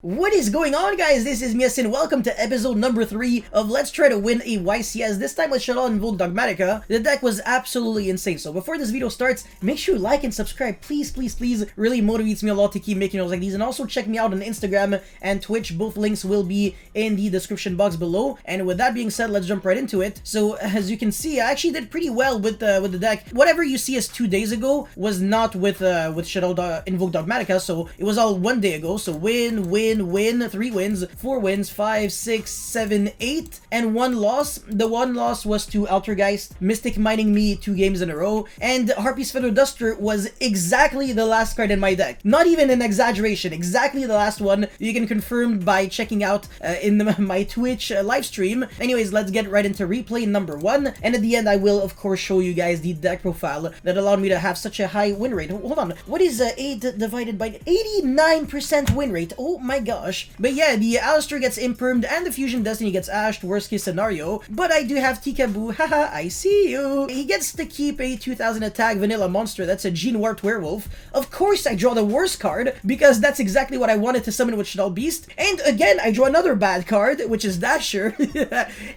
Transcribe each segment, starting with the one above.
What is going on, guys? This is Mias and welcome to episode number 3 of Let's Try to Win a YCS, this time with Shadol and Vogue Dogmatica. The deck was absolutely insane, so before this video starts, make sure you like and subscribe, please, really motivates me a lot to keep making videos like these, and also check me out on Instagram and Twitch. Both links will be in the description box below, and with that being said, let's jump right into it. So, as you can see, I actually did pretty well with the deck. Whatever you see as 2 days ago was not with Shadol and Vogue Dogmatica, so it was all 1 day ago, so win, 3 wins, 4 wins, 5, 6, 7, 8, and 1 loss. The 1 loss was to Altergeist, Mystic mining me 2 games in a row, and Harpy's Feather Duster was exactly the last card in my deck. Not even an exaggeration, exactly the last one. You can confirm by checking out my Twitch live stream. Anyways, let's get right into replay number 1, and at the end I will of course show you guys the deck profile that allowed me to have such a high win rate. Hold on, what is 8 divided by 89% win rate? Oh my gosh. But yeah, the Alistair gets impermed and the Fusion Destiny gets ashed, worst case scenario. But I do have Tikaboo, haha, I see you. He gets to keep a 2000 attack vanilla monster, that's a Gene Warped Werewolf. Of course I draw the worst card, because that's exactly what I wanted to summon with Shadol Beast. And again, I draw another bad card, which is Dasher.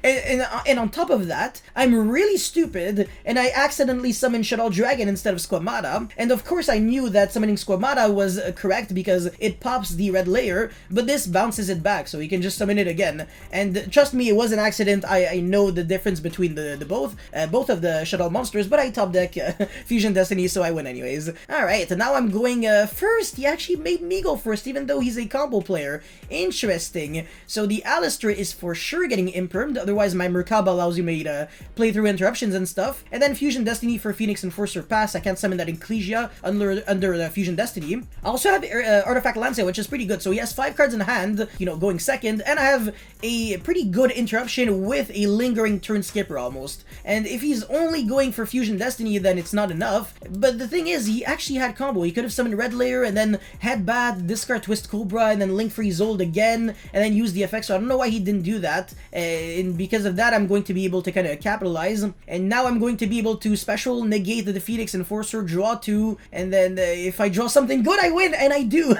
and on top of that, I'm really stupid, and I accidentally summoned Shadol Dragon instead of Squamata. And of course I knew that summoning Squamata was correct because it pops the red layer, but this bounces it back, so you can just summon it again. And trust me, it was an accident. I know the difference between the both of the Shadol monsters, but I top deck Fusion Destiny, so I win anyways. Alright, now I'm going first. He actually made me go first, even though he's a combo player. Interesting. So the Alistair is for sure getting impermed, otherwise my Merkaba allows you to play through interruptions and stuff. And then Fusion Destiny for Phoenix Enforcer pass. I can't summon that Ecclesia under the Fusion Destiny. I also have Artifact Lancia, which is pretty good, so he has 5 cards in hand, you know, going second, and I have a pretty good interruption with a lingering turn skipper almost. And if he's only going for Fusion Destiny, then it's not enough. But the thing is, he actually had combo. He could have summoned Red Layer and then Headbat, discard Twist Cobra, and then Link Freeze Old again, and then use the effect, so I don't know why he didn't do that. And because of that, I'm going to be able to kind of capitalize. And now I'm going to be able to special negate the Phoenix Enforcer, draw 2, and then if I draw something good, I win, and I do.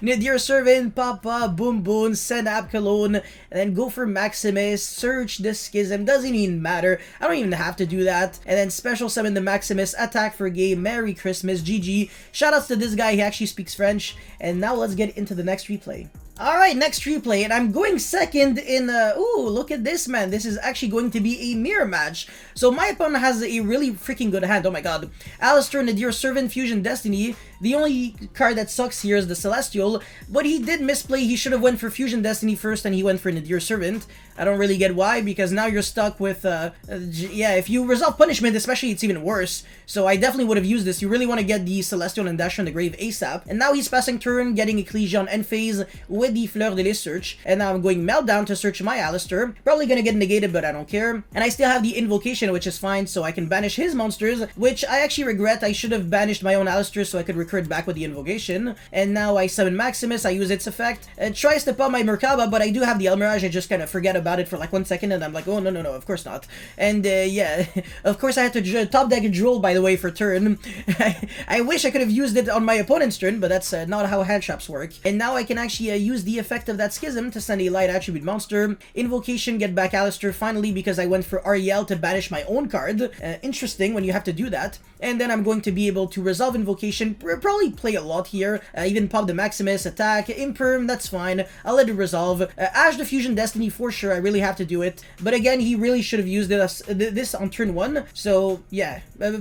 Nadir Servant, Papa, Boom Boom, Senap, Cologne, and then go for Maximus, search the Schism, doesn't even matter, I don't even have to do that, and then special summon the Maximus, attack for game, Merry Christmas, GG, shoutouts to this guy, he actually speaks French, and now let's get into the next replay. Alright, next replay, and I'm going second in, ooh, look at this, man. This is actually going to be a mirror match. So my opponent has a really freaking good hand, oh my god. Alistair, Nadir Servant, Fusion Destiny. The only card that sucks here is the Celestial, but he did misplay. He should have went for Fusion Destiny first, and he went for Nadir Servant. I don't really get why, because now you're stuck with, yeah, if you resolve Punishment, especially, it's even worse. So I definitely would have used this. You really want to get the Celestial and Dasher in the grave ASAP. And now he's passing turn, getting Ecclesia on end phase with the Fleur de Lis search. And now I'm going Meltdown to search my Alistair. Probably gonna get negated, but I don't care. And I still have the Invocation, which is fine, so I can banish his monsters, which I actually regret. I should have banished my own Alistair so I could recur it back with the Invocation. And now I summon Maximus, I use its effect. It tries to pop my Merkaba, but I do have the Elmirage. I just kind of forget about it for like 1 second, and I'm like, oh, no, of course not. And yeah, of course I had to top deck a Droll, by the way, for turn. I wish I could have used it on my opponent's turn, but that's not how hand traps work. And now I can actually use the effect of that Schism to send a light attribute monster. Invocation, get back Alistair finally, because I went for Ariel to banish my own card. Interesting when you have to do that. And then I'm going to be able to resolve Invocation, probably play a lot here, even pop the Maximus, attack, Imperm, that's fine, I'll let it resolve. Ash the Fusion Destiny for sure, I really have to do it. But again, he really should have used this on turn 1, so yeah.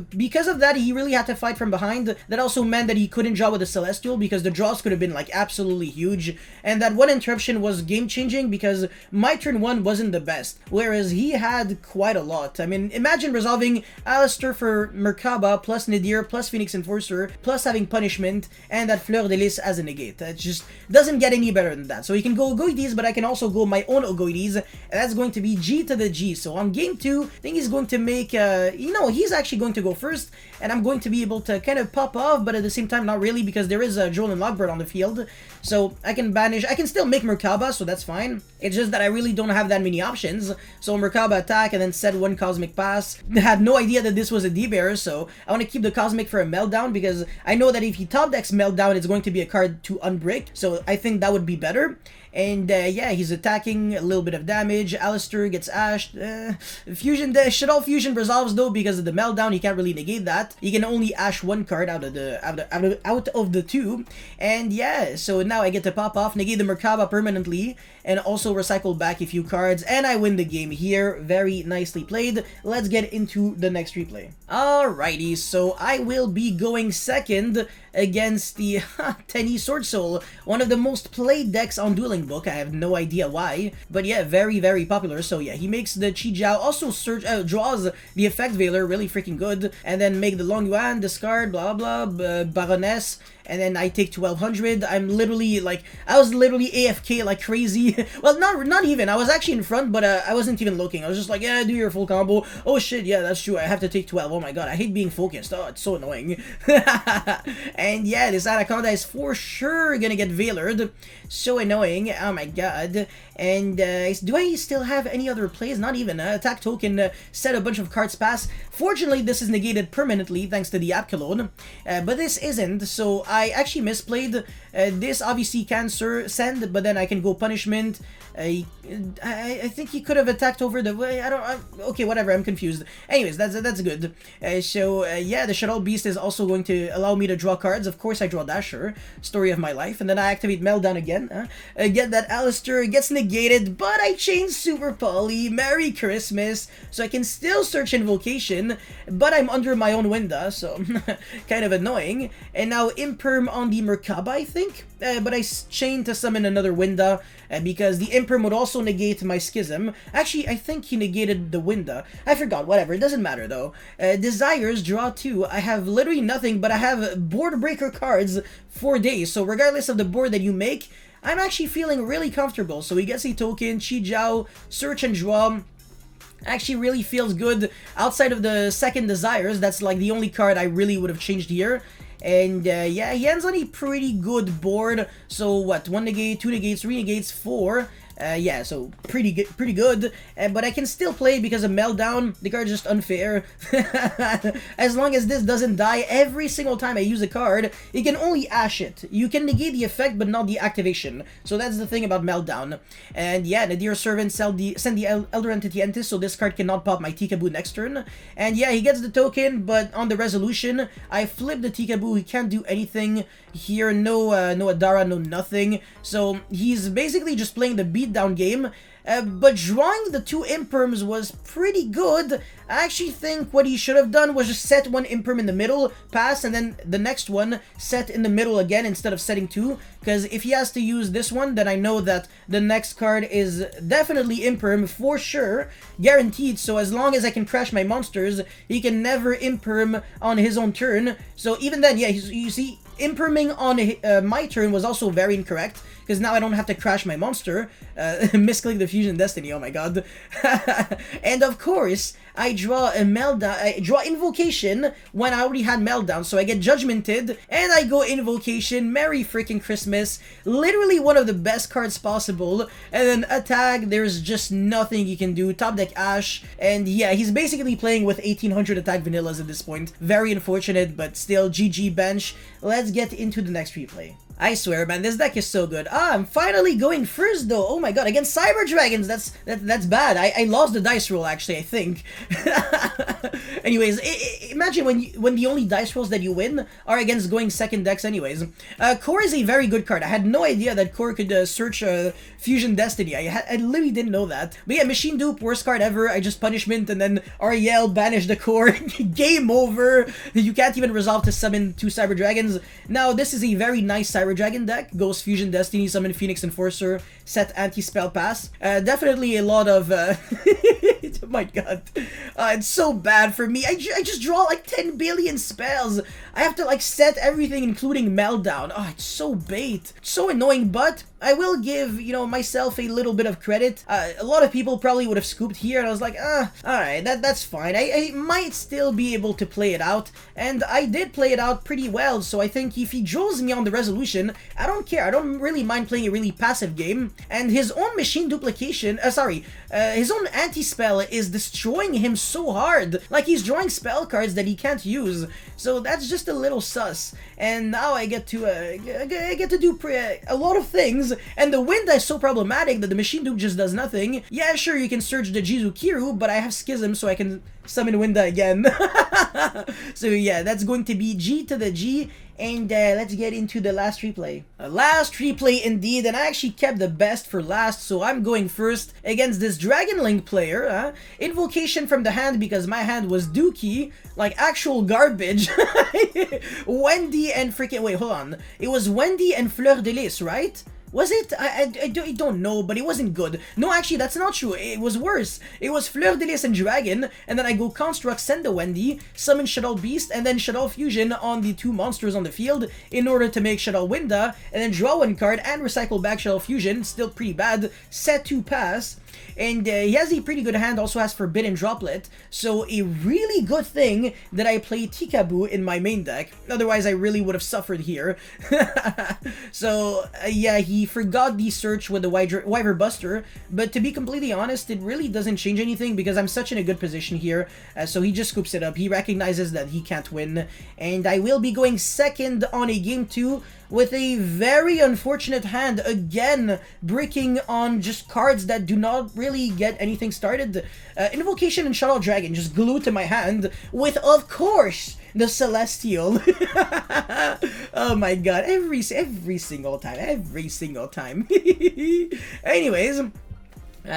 Because of that, he really had to fight from behind. That also meant that he couldn't draw with the Celestial, because the draws could have been like absolutely huge. And that one interruption was game-changing, because my turn 1 wasn't the best, whereas he had quite a lot. I mean, imagine resolving Alistair for Merkaba, plus Nadir, plus Phoenix Enforcer, plus having Punishment, and that Fleur de Lis as a negate. It just doesn't get any better than that. So he can go Ogoides, but I can also go my own Ogoides, and that's going to be G to the G. So on game 2, I think he's going to make, you know, he's actually going to go first, and I'm going to be able to kind of pop off, but at the same time not really, because there is a Droll and Logbird on the field. So I can banish banish. I can still make Merkaba, so that's fine. It's just that I really don't have that many options. So Merkaba attack and then set one Cosmic Pass. I had no idea that this was a D-Bearer, so I want to keep the Cosmic for a Meltdown because I know that if he top decks Meltdown, it's going to be a card to unbreak. So I think that would be better. And yeah, he's attacking, a little bit of damage. Alistair gets ashed. Fusion, Shaddoll Fusion resolves though because of the Meltdown. He can't really negate that. He can only ash one card out of the two. And yeah, so now I get to pop off, negate the Merkaba permanently, and also recycle back a few cards, and I win the game here. Very nicely played. Let's get into the next replay. Alrighty, so I will be going second against the Tenny Sword Soul, one of the most played decks on Dueling Book. I have no idea why, but yeah, very, very popular. So yeah, he makes the Chi Jiao, also draws the Effect Veiler, really freaking good, and then make the Long Yuan, discard, blah blah, Baroness, and then I take 1200. I'm literally like, I was literally AFK like crazy. Well, not even. I was actually in front, but I wasn't even looking. I was just like, yeah, do your full combo. Oh shit, yeah, that's true. I have to take 12. Oh my god, I hate being focused. Oh, it's so annoying. And yeah, this Anaconda is for sure gonna get Veilered. So annoying. Oh my god. And do I still have any other plays? Not even. Attack token, set a bunch of cards pass. Fortunately, this is negated permanently thanks to the app cologne. But this isn't, so I actually misplayed. This obviously can send, but then I can go punishment. I think he could have attacked over the way. Okay, whatever. I'm confused. Anyways, that's good. Yeah, the Shaddoll Beast is also going to allow me to draw cards. Of course, I draw Dasher, story of my life, and then I activate Meltdown again. Get that Alistair gets negated, but I change Super Poly. Merry Christmas! So I can still search Invocation, but I'm under my own window, so kind of annoying. And now Imperm on the Merkaba, I think. But I chain to summon another window because the Imperm would also negate my Schism. Actually, I think he negated the window. I forgot, whatever, it doesn't matter though. Desires, draw 2. I have literally nothing, but I have board breaker cards for days. So regardless of the board that you make, I'm actually feeling really comfortable. So he gets a token, Chi Jiao, search and draw. Actually really feels good. Outside of the second Desires, that's like the only card I really would have changed here. And yeah, he ends on a pretty good board. So what, 1 negate, 2 negates, 3 negates, 4. Yeah, so pretty good. But I can still play because of Meltdown. The card's just unfair. As long as this doesn't die every single time I use a card, you can only ash it. You can negate the effect, but not the activation. So that's the thing about Meltdown. And yeah, the Dear Servant send the Elder Entity Entis, so this card cannot pop my Tikaboo next turn. And yeah, he gets the token, but on the resolution, I flip the Tikaboo. He can't do anything here. No Adara, no nothing. So he's basically just playing the beatdown game. But drawing the 2 Imperms was pretty good. I actually think what he should have done was just set 1 Imperm in the middle, pass, and then the next one set in the middle again instead of setting 2. Because if he has to use this one, then I know that the next card is definitely Imperm for sure, guaranteed. So as long as I can crash my monsters, he can never Imperm on his own turn. So even then, yeah, you see, Imperming on my turn was also very incorrect, because now I don't have to crash my monster. Misclick the Fusion Destiny, oh my god. And of course, I draw a Meltdown, I draw Invocation when I already had Meltdown, so I get Judgmented, and I go Invocation. Merry freaking Christmas. Literally one of the best cards possible. And then attack, there's just nothing you can do. Top deck Ash, and yeah, he's basically playing with 1800 attack vanillas at this point. Very unfortunate, but still, GG bench. Let's get into the next replay. I swear, man, this deck is so good. I'm finally going first, though. Oh my god, against Cyber Dragons. That's bad. I lost the dice roll, actually, I think. Anyways, imagine when the only dice rolls that you win are against going second decks anyways. Core is a very good card. I had no idea that Core could search Fusion Destiny. I literally didn't know that. But yeah, Machine Dupe, worst card ever. I just punishment and then Ariel banish the Core. Game over. You can't even resolve to summon 2 Cyber Dragons. Now, this is a very nice Cyber Dragon deck. Goes Fusion Destiny, summon Phoenix Enforcer, set anti-spell pass. Definitely a lot of oh my god, it's so bad for me. I just draw like 10 billion spells. I have to like set everything including Meltdown. Oh, it's so bait, it's so annoying, but I will give, you know, myself a little bit of credit. A lot of people probably would have scooped here, and I was like, alright, that's fine. I might still be able to play it out, and I did play it out pretty well, so I think if he draws me on the resolution, I don't care. I don't really mind playing a really passive game, and his own machine duplication, his own anti-spell is destroying him so hard. Like, he's drawing spell cards that he can't use, so that's just a little sus. And now I get to do a lot of things, and the wind is so problematic that the machine dupe just does nothing. Yeah, sure, you can search the Jizukiru, but I have Schism, so I can summon Winda again. So yeah, that's going to be G to the G, and let's get into the last replay. Last replay indeed, and I actually kept the best for last, so I'm going first against this Dragon Link player. Invocation from the hand because my hand was dookie, like actual garbage. Wendy and freaking, wait, hold on. It was Wendy and Fleur de Lis, right? Was it? I don't know, but it wasn't good. No, actually, that's not true. It was worse. It was Fleur de Lis and Dragon, and then I go Construct, send the Wendy, summon Shadow Beast, and then Shadow Fusion on the two monsters on the field in order to make Shadow Winda, and then draw one card and recycle back Shadow Fusion. Still pretty bad. Set to pass. And he has a pretty good hand, also has Forbidden Droplet, so a really good thing that I play Tikaboo in my main deck, otherwise I really would have suffered here. So yeah, he forgot the search with the Wyver Buster, but to be completely honest, it really doesn't change anything because I'm such in a good position here, so he just scoops it up. He recognizes that he can't win, and I will be going second on a game 2 with a very unfortunate hand, again bricking on just cards that do not really get anything started. Invocation and Shadow Dragon just glued to my hand with, of course, the Celestial. Oh my god, every single time. Anyways,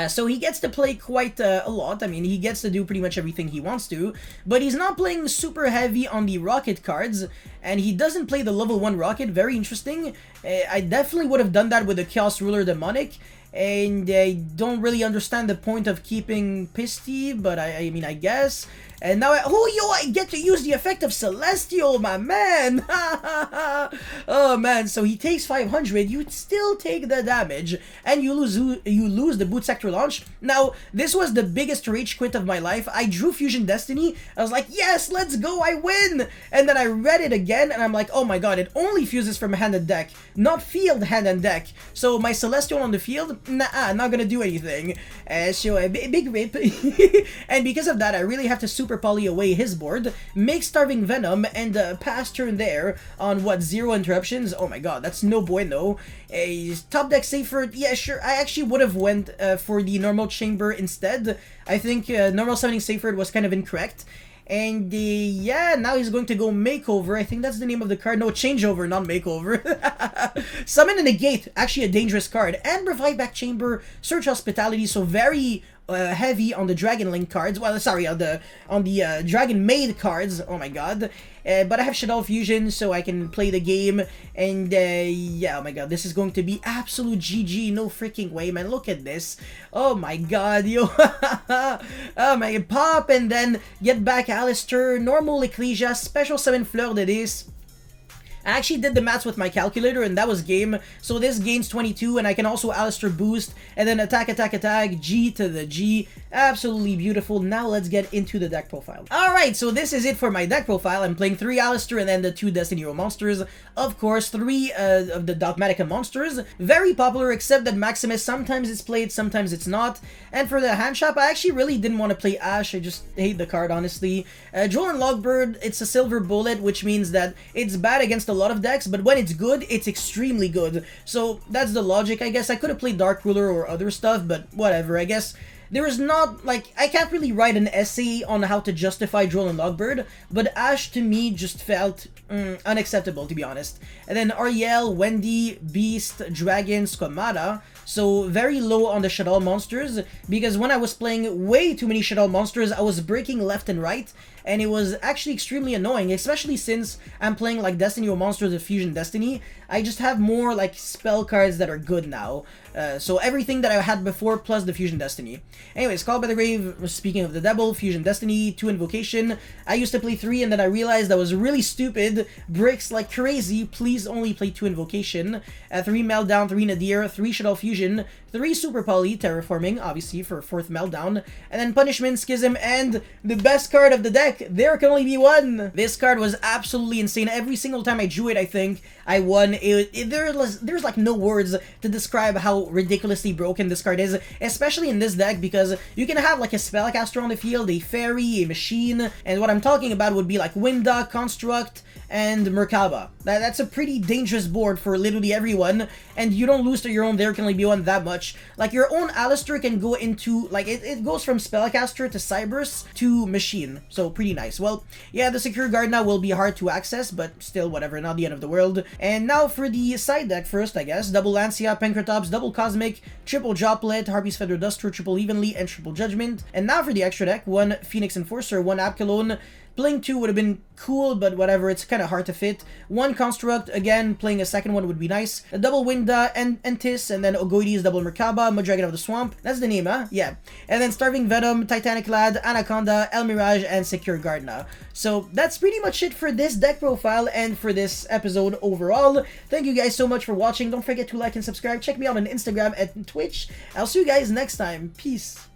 so he gets to play quite a lot. I mean, he gets to do pretty much everything he wants to, but he's not playing super heavy on the rocket cards, and he doesn't play the level 1 rocket. Very interesting. I definitely would have done that with the Chaos Ruler Demonic, and I don't really understand the point of keeping Pisty, but I mean, I guess. And now I get to use the effect of Celestial, my man! Oh man, so he takes 500, you still take the damage, and you lose the Boot Sector launch. Now, this was the biggest rage quit of my life. I drew Fusion Destiny, I was like, yes, let's go, I win! And then I read it again, and I'm like, oh my god, it only fuses from hand and deck, not field, hand and deck. So my Celestial on the field, nah, not gonna do anything. So a big rip. And because of that, I really have to super poly away his board, make Starving Venom, and pass turn there on what, 0 interruptions? Oh my god, that's no bueno. Top deck Safer, yeah sure, I actually would have went for the normal chamber instead. I think normal summoning Safer was kind of incorrect. And yeah, now he's going to go Makeover. I think that's the name of the card. No, Changeover, not Makeover. Summon and Negate, actually a dangerous card. And Revive Back Chamber, Search Hospitality, so very heavy on the Dragon Link cards. Well, sorry, on the Dragon Maid cards. Oh my god. But I have Shadow Fusion, so I can play the game. And yeah, oh my god, this is going to be absolute GG. No freaking way, man. Look at this. Oh my god, yo. Oh my god, pop, and then get back Alistair, normal Ecclesia, special summon Fleur de Lis. I actually did the maths with my calculator, and that was game. So this gains 22, and I can also Alistair boost, and then attack, G to the G. Absolutely beautiful. Now let's get into the deck profile. Alright, so this is it for my deck profile. I'm playing 3 Alistair and then the 2 Destiny Hero monsters. Of course, 3 of the Dogmatica monsters. Very popular, except that Maximus, sometimes it's played, sometimes it's not. And for the hand shop, I actually really didn't want to play Ash. I just hate the card, honestly. Droll and Logbird, it's a silver bullet, which means that it's bad against a lot of decks, but when it's good, it's extremely good. So that's the logic, I guess. I could have played Dark Ruler or other stuff, but whatever, I guess. There is not, like, I can't really write an essay on how to justify Droll and Logbird, but Ash to me just felt unacceptable, to be honest. And then Ariel, Wendy, Beast, Dragon, Squamata, so very low on the Shadow monsters, because when I was playing way too many Shadow monsters, I was breaking left and right, and it was actually extremely annoying, especially since I'm playing like Destiny or Monsters of Fusion Destiny. I just have more like spell cards that are good now. So everything that I had before plus the Fusion Destiny. Anyways, Call by the Grave, speaking of the Devil, Fusion Destiny, 2 Invocation. I used to play 3 and then I realized that was really stupid. Bricks like crazy, please only play 2 Invocation. 3 Meltdown, 3 Nadir, 3 Shuttle Fusion, 3 Super Poly, Terraforming, obviously for 4th Meltdown. And then Punishment, Schism, and the best card of the deck, there can only be one. This card was absolutely insane. Every single time I drew it, I think I won. There's like no words to describe how ridiculously broken this card is, especially in this deck, because you can have like a Spellcaster on the field, a Fairy, a Machine, and what I'm talking about would be like Winda, Construct, and Merkaba. That's a pretty dangerous board for literally everyone, and you don't lose to your own There Can Only Be One that much. Like, your own Alistair can go into, like, it goes from Spellcaster to Cyberse to Machine, so pretty nice. Well, yeah, the Secure Guard now will be hard to access, but still, whatever, not the end of the world. And now for the side deck first, I guess. Double Lancia, Pancratops, Double Cosmic, Triple Droplet, Harpy's Feather Duster, Triple Evenly, and Triple Judgment. And now for the extra deck, 1 Phoenix Enforcer, 1 Apkalone. Playing 2 would have been cool, but whatever, it's kind of hard to fit. 1 Construct, again, playing a second one would be nice. A double Winda, and Tis, and then Ogoides, double Merkaba, Mudragon of the Swamp. That's the name, huh? Yeah. And then Starving Venom, Titanic Lad, Anaconda, El Mirage, and Secure Gardna. So that's pretty much it for this deck profile and for this episode overall. Thank you guys so much for watching. Don't forget to like and subscribe. Check me out on Instagram and Twitch. I'll see you guys next time. Peace.